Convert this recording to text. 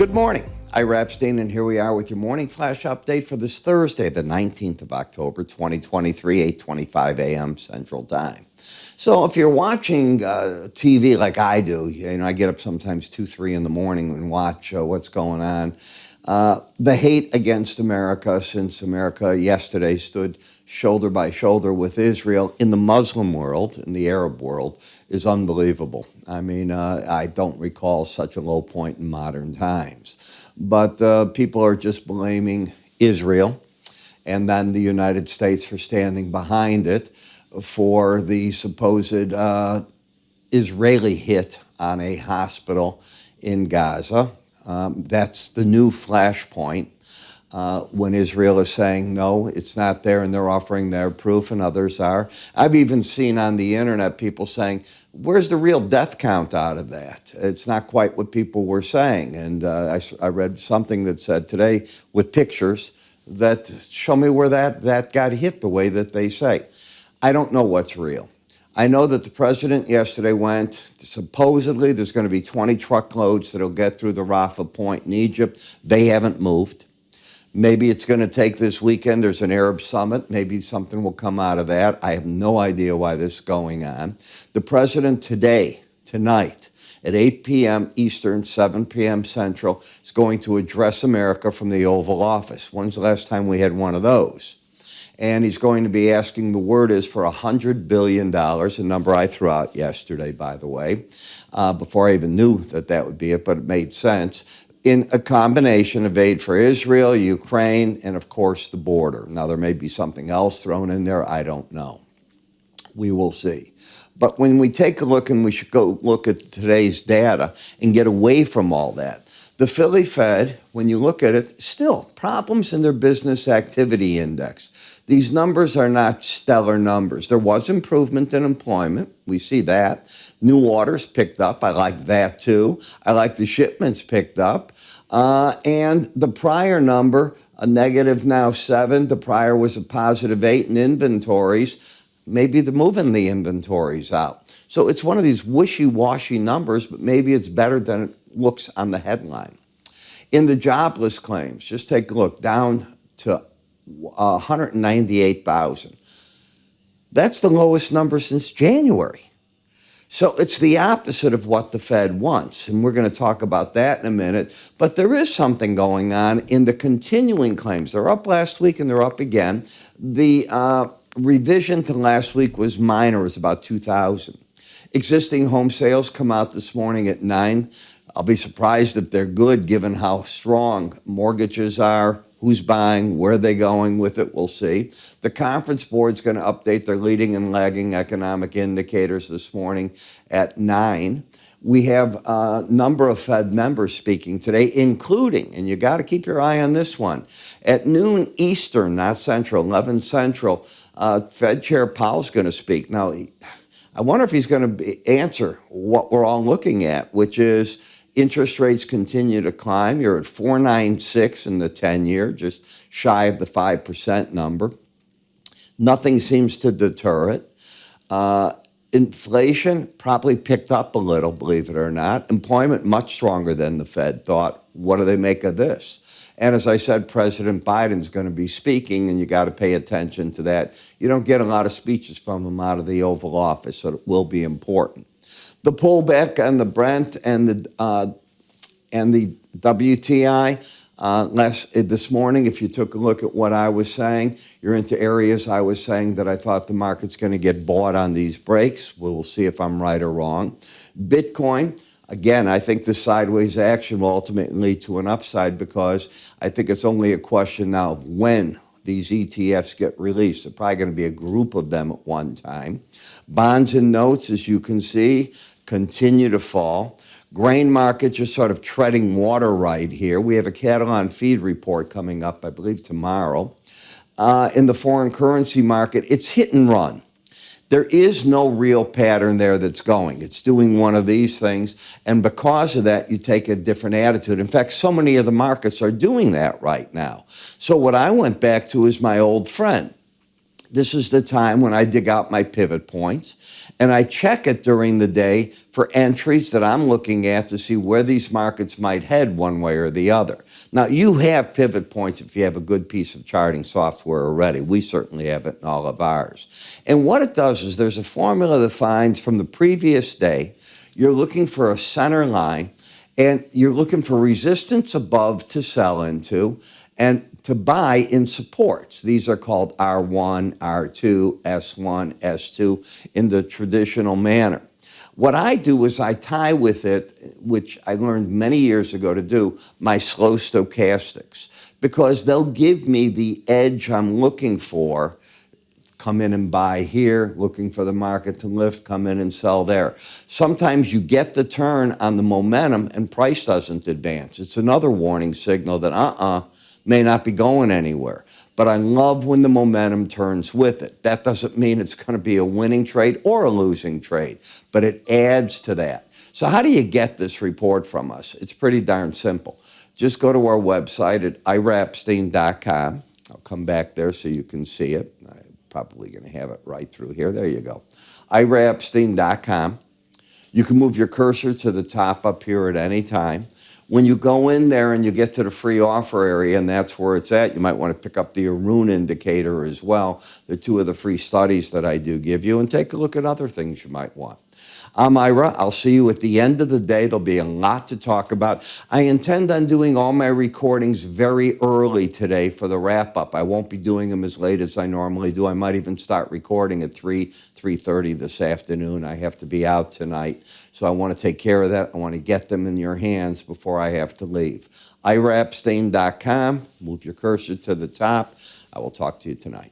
Good morning. Ira Epstein, and here we are with your morning flash update for this Thursday, the 19th of October, 2023, 8:25 a.m. Central Time. So if you're watching TV like I do, I get up sometimes 2, 3 in the morning and watch what's going on. The hate against America, since America yesterday stood shoulder by shoulder with Israel in the Muslim world, in the Arab world, is unbelievable. I mean, I don't recall such a low point in modern times. But people are just blaming Israel and then the United States for standing behind it for the supposed Israeli hit on a hospital in Gaza. That's the new flashpoint when Israel is saying, no, it's not there, and they're offering their proof, and others are. I've even seen on the internet people saying, where's the real death count out of that? It's not quite what people were saying. And I read something that said today with pictures that show me where that got hit the way that they say. I don't know what's real. I know that the president yesterday went, supposedly there's going to be 20 truckloads that'll get through the Rafah Point in Egypt. They haven't moved. Maybe it's going to take this weekend. There's an Arab summit. Maybe something will come out of that. I have no idea why this is going on. The president tonight, at 8 p.m. Eastern, 7 p.m. Central, is going to address America from the Oval Office. When's the last time we had one of those? And he's going to be asking, the word is for $100 billion, a number I threw out yesterday, by the way, before I even knew that would be it, but it made sense, in a combination of aid for Israel, Ukraine, and of course the border. Now, there may be something else thrown in there. I don't know. We will see. But when we take a look, and we should go look at today's data and get away from all that, the Philly Fed, when you look at it, still problems in their business activity index. These numbers are not stellar numbers. There was improvement in employment. We see that. New orders picked up. I like that too. I like the shipments picked up. And the prior number, a negative now 7. The prior was a positive 8 in inventories. Maybe they're moving the inventories out. So it's one of these wishy-washy numbers, but maybe it's better than it looks on the headline. In the jobless claims, just take a look, down to 198,000. That's the lowest number since January. So it's the opposite of what the Fed wants, and we're going to talk about that in a minute. But there is something going on in the continuing claims. They're up last week, and they're up again. The revision to last week was minor, it was about 2,000. Existing home sales come out this morning at 9. I'll be surprised if they're good, given how strong mortgages are, who's buying, where they're going with it, we'll see. The Conference Board's going to update their leading and lagging economic indicators this morning at 9. We have a number of Fed members speaking today, including, and you got to keep your eye on this one, at noon Eastern, not Central, 11 Central, Fed Chair Powell's going to speak. Now, I wonder if he's going to answer what we're all looking at, which is interest rates continue to climb. You're at 4.96 in the 10-year, just shy of the 5% number. Nothing seems to deter it. Inflation probably picked up a little, believe it or not. Employment much stronger than the Fed thought. What do they make of this? And as I said, President Biden's going to be speaking, and you got to pay attention to that. You don't get a lot of speeches from him out of the Oval Office, so it will be important. The pullback on the Brent and the WTI this morning, if you took a look at what I was saying, you're into areas I was saying that I thought the market's going to get bought on these breaks. We'll see if I'm right or wrong. Bitcoin, again, I think the sideways action will ultimately lead to an upside, because I think it's only a question now of when these ETFs get released. There's probably going to be a group of them at one time. Bonds and notes, as you can see, continue to fall. Grain markets are sort of treading water right here. We have a cattle on feed report coming up, I believe, tomorrow. In the foreign currency market, it's hit and run. There is no real pattern there that's going. It's doing one of these things, and because of that, you take a different attitude. In fact, so many of the markets are doing that right now. So what I went back to is my old friend, This is the time when I dig out my pivot points and I check it during the day for entries that I'm looking at to see where these markets might head one way or the other. Now, you have pivot points if you have a good piece of charting software already. We certainly have it in all of ours. And what it does is there's a formula that finds from the previous day, you're looking for a center line and you're looking for resistance above to sell into and to buy in supports. These are called R1, R2, S1, S2 in the traditional manner. What I do is I tie with it, which I learned many years ago to do, my slow stochastics, because they'll give me the edge I'm looking for. Come in and buy here, looking for the market to lift, come in and sell there. Sometimes you get the turn on the momentum and price doesn't advance. It's another warning signal that may not be going anywhere. But I love when the momentum turns with it. That doesn't mean it's going to be a winning trade or a losing trade, but it adds to that. So how do you get this report from us? It's pretty darn simple. Just go to our website at iraepstein.com. I'll come back there so you can see it. I'm probably going to have it right through here. There you go. iraepstein.com. You can move your cursor to the top up here at any time. When you go in there and you get to the free offer area, and that's where it's at, you might want to pick up the Arun indicator as well. They're two of the free studies that I do give you, and take a look at other things you might want. I'm Ira. I'll see you at the end of the day. There'll be a lot to talk about. I intend on doing all my recordings very early today for the wrap-up. I won't be doing them as late as I normally do. I might even start recording at 3:30 this afternoon. I have to be out tonight, so I want to take care of that. I want to get them in your hands before I have to leave. iraepstein.com. Move your cursor to the top. I will talk to you tonight.